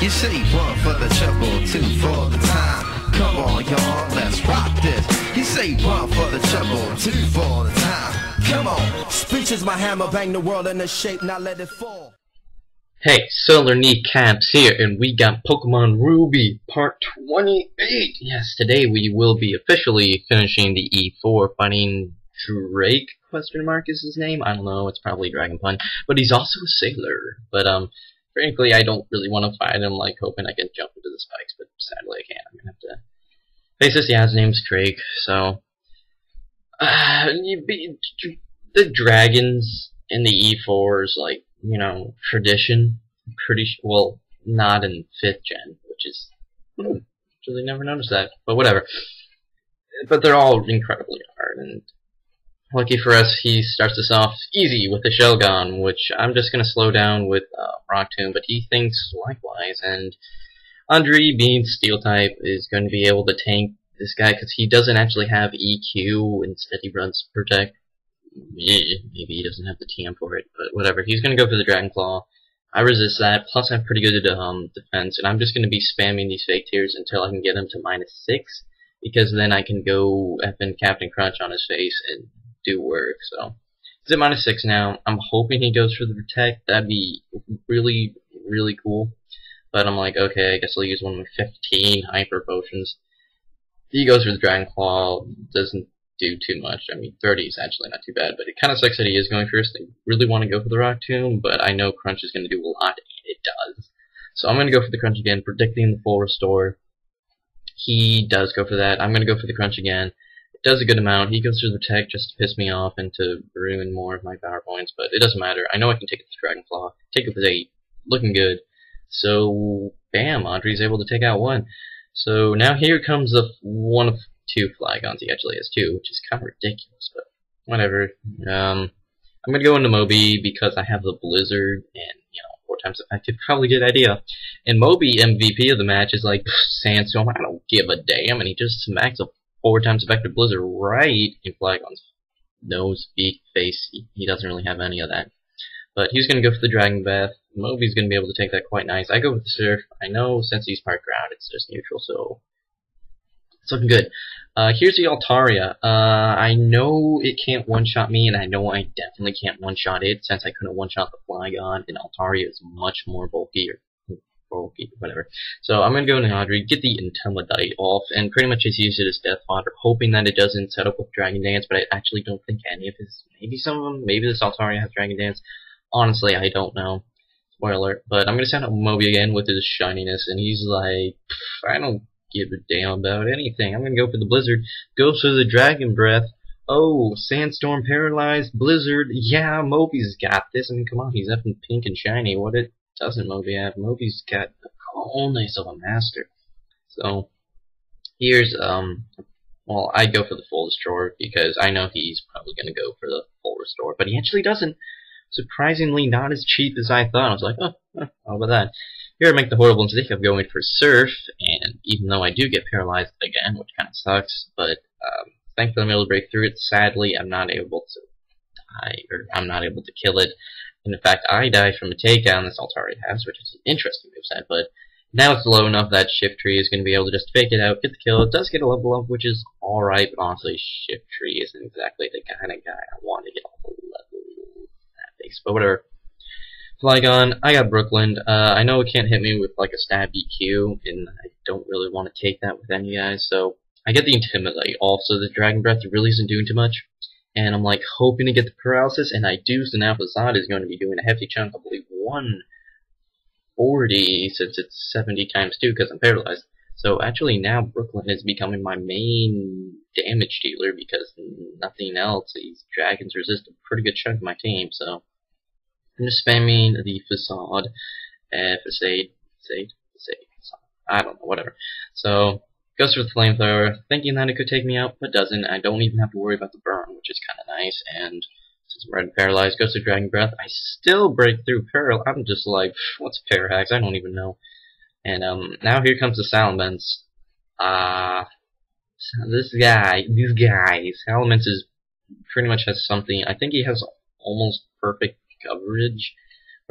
You say one for the trouble, two for the time. Come on, y'all, let's rock this. You say one for the trouble, two for the time. Come on. Speech is my hammer, bang the world into shape, now let it fall. Hey, Solar Kneecaps here, and we got Pokemon Ruby Part 28. Yes, today we will be officially finishing the E4, fighting Drake, question mark is his name? I don't know, it's probably Dragon Pun. But he's also a sailor. But, frankly, I don't really want to fight him, like, hoping I can jump into the spikes, but sadly I can't. I'm gonna have to face this. Yeah, his name's Drake, so... the dragons in the E4 is, like, you know, tradition. Well, not in 5th gen, which is... Actually never noticed that, but whatever. But they're all incredibly hard, and lucky for us, he starts us off easy with the Shelgon, which I'm just going to slow down with Rock Tomb, but he thinks likewise, and Andre, being Steel-type, is going to be able to tank this guy, because he doesn't actually have EQ, instead he runs Protect. Maybe he doesn't have the TM for it, but whatever. He's going to go for the Dragon Claw. I resist that, plus I have pretty good defense, and I'm just going to be spamming these fake tears until I can get him to -6, because then I can go effing Captain Crunch on his face and do work. So he's at -6 now. I'm hoping he goes for the Protect. That'd be really, really cool. But I'm like, okay, I guess I'll use one of my 15 Hyper Potions. He goes for the Dragon Claw, doesn't do too much. I mean, 30 is actually not too bad, but it kind of sucks that he is going first. I really want to go for the Rock Tomb, but I know Crunch is going to do a lot, and it does. So I'm going to go for the Crunch again, predicting the full restore. He does go for that. I'm going to go for the Crunch again. It does a good amount. He goes through the Protect just to piss me off and to ruin more of my power points, but it doesn't matter. I know I can take it with Dragon Claw. Take it with 8. Looking good. So, bam, Andre's able to take out 1. So now here comes the one of 2 Flygons. He actually has 2, which is kind of ridiculous, but whatever. I'm gonna go into Moby because I have the Blizzard, and, you know, 4 times effective, probably a good idea. And Moby, MVP of the match, is like, Sandstorm, I don't give a damn, and he just smacks a 4 times effective Blizzard right in Flygon's nose, beak, face. He doesn't really have any of that. But he's gonna go for the Dragon Breath. Moby's gonna be able to take that quite nice. I go with the Surf. I know since he's part ground, it's just neutral, so it's looking good. Here's the Altaria. I know it can't one-shot me, and I know I definitely can't one-shot it, since I couldn't one-shot the Flygon, and Altaria is much more bulky, whatever. So I'm gonna go into Andre, get the Intimidate off, and pretty much just use it as death fodder, hoping that it doesn't set up with Dragon Dance, but I actually don't think any of his, maybe some of them, maybe this Altaria has Dragon Dance. Honestly, I don't know. Spoiler. But I'm gonna send out Moby again with his shininess, and he's like, I don't give a damn about anything. I'm gonna go for the Blizzard. Go for the Dragon Breath. Oh, Sandstorm, Paralyzed, Blizzard. Yeah, Moby's got this. I mean, come on, he's up in pink and shiny. What it doesn't Moby have? Moby's got the coolness of a master. So, here's, well, I go for the full restore because I know he's probably gonna go for the full restore, but he actually doesn't. Surprisingly not as cheap as I thought. I was like, oh, how about that? Here I make the horrible mistake of going for Surf, and even though I do get paralyzed again, which kind of sucks, but thankfully I'm able to break through it. Sadly, I'm not able to die, or I'm not able to kill it. And in fact, I die from a takedown this Altaria has, which is an interesting moveset, but now it's low enough that Shift Tree is going to be able to just fake it out, get the kill. It does get a level up, which is alright, but honestly, Shift Tree isn't exactly the kind of guy I want to get a whole level. But whatever. Flygon, I got Brooklyn. I know it can't hit me with like a stab EQ, and I don't really want to take that with any guys, so I get the Intimidate. Also, the Dragon Breath really isn't doing too much, and I'm like hoping to get the Paralysis, and I do, so now Facade is going to be doing a hefty chunk, I believe 140, since it's 70 times 2 because I'm paralyzed. So actually now Brooklyn is becoming my main damage dealer because nothing else. These dragons resist a pretty good chunk of my team, so I'm just spamming the Facade, Facade, I don't know, whatever. So, goes for the Flamethrower, thinking that it could take me out, but doesn't. I don't even have to worry about the burn, which is kind of nice, and since I'm red paralyzed, goes to Dragon Breath. I still break through I'm just like, what's Parahax? I don't even know. And now here comes the Salamence. These guys, Salamence is pretty much has something. I think he has almost perfect coverage,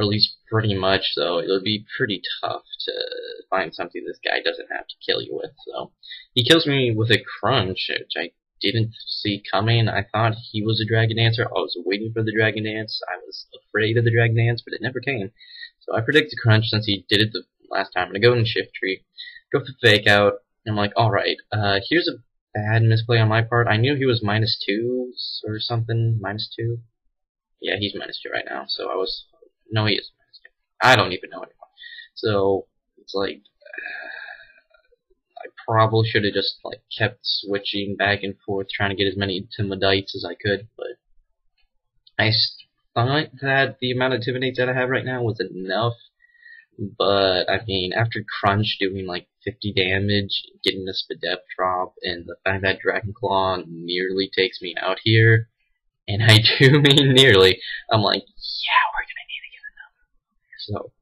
or at least pretty much. So it would be pretty tough to find something this guy doesn't have to kill you with. So he kills me with a crunch, which I didn't see coming. I thought he was a Dragon Dancer. I was waiting for the Dragon Dance. I was afraid of the Dragon Dance, but it never came. So I predicted crunch since he did it the last time. I'm gonna go in Shift Tree, go for Fake Out. And I'm like, alright, here's a bad misplay on my part. I knew he was -2 or something. -2? Yeah, he's -2 right now. So I was... No, he is -2. I don't even know anymore. So it's like... I probably should have just like kept switching back and forth, trying to get as many Intimidates as I could, but I thought that the amount of Intimidates that I have right now was enough. But I mean, after Crunch doing like 50 damage, getting the Spadep drop, and the fact that Dragon Claw nearly takes me out here, and I do mean nearly, I'm like, yeah, we're gonna need to get another. So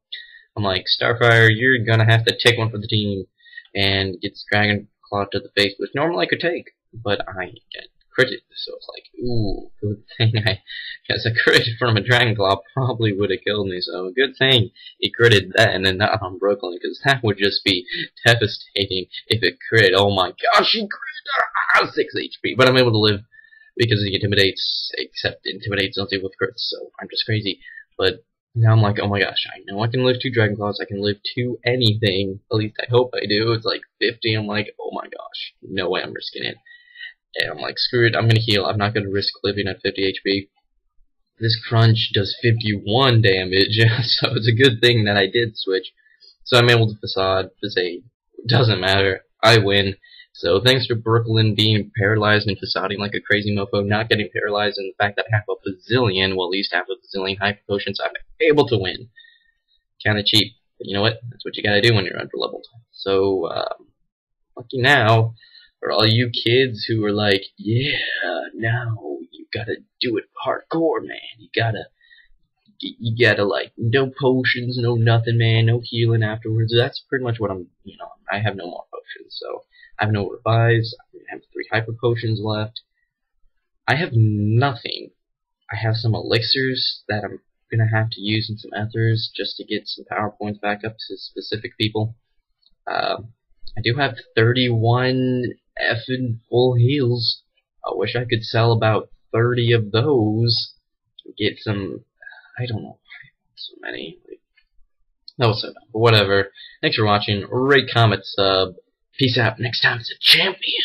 I'm like, Starfire, you're gonna have to take one for the team and gets Dragon Claw to the face, which normally I could take, but I get critted, so it's like, ooh, good thing I, because a crit from a Dragon Claw probably would have killed me, so good thing he critted that and then not on Brooklyn, because that would just be devastating if it crit. Oh my gosh, he crit! 6 HP, but I'm able to live because he intimidates, except intimidates don't deal with crits, so I'm just crazy, but now I'm like, oh my gosh, I know I can live 2 Dragon Claws, I can live 2 anything, at least I hope I do. It's like 50, I'm like, oh my gosh, no way I'm risking it. And I'm like, screw it, I'm gonna heal, I'm not gonna risk living at 50 HP. This crunch does 51 damage, so it's a good thing that I did switch. So I'm able to facade, doesn't matter, I win. So thanks to Brooklyn being paralyzed and facading like a crazy mofo, not getting paralyzed, and the fact that I have a bazillion, well at least half a bazillion hyper potions, I'm able to win. Kinda cheap, but you know what? That's what you gotta do when you're under-leveled. So, lucky now, for all you kids who are like, yeah, now you gotta do it hardcore, man. You gotta like, no potions, no nothing, man, no healing afterwards. That's pretty much what I'm, I have no more potions, so I have no revives, I have 3 hyper potions left. I have nothing. I have some elixirs that I'm gonna have to use and some ethers just to get some power points back up to specific people. I do have 31 effing full heals. I wish I could sell about 30 of those to get some, I don't know, so many. That was so dumb, but whatever. Thanks for watching. Rate, comment, sub. Peace out. Next time it's a champion.